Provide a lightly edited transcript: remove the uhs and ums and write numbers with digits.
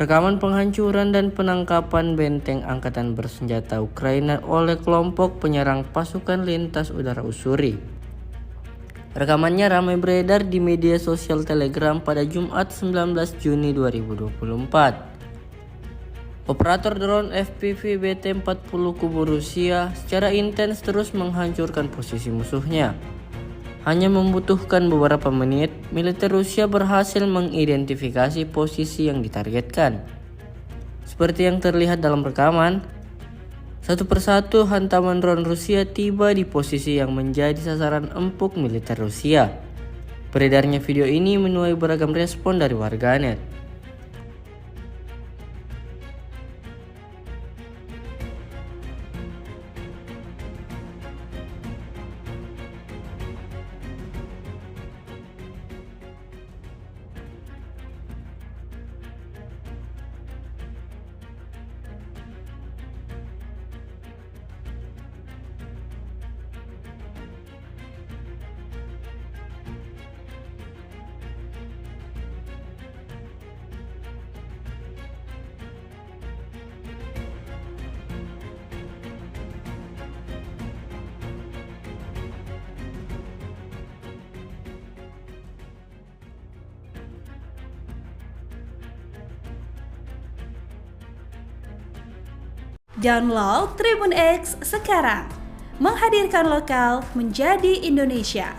Rekaman penghancuran dan penangkapan benteng angkatan bersenjata Ukraina oleh kelompok penyerang pasukan lintas udara Ussuri. Rekamannya ramai beredar di media sosial Telegram pada Jumat 19 Juni 2024. Operator drone FPV BT-40 kubu Rusia secara intens terus menghancurkan posisi musuhnya. Hanya membutuhkan beberapa menit, militer Rusia berhasil mengidentifikasi posisi yang ditargetkan. Seperti yang terlihat dalam rekaman, satu persatu hantaman drone Rusia tiba di posisi yang menjadi sasaran empuk militer Rusia. Beredarnya video ini menuai beragam respon dari warganet. Download Tribun X sekarang, menghadirkan lokal menjadi Indonesia.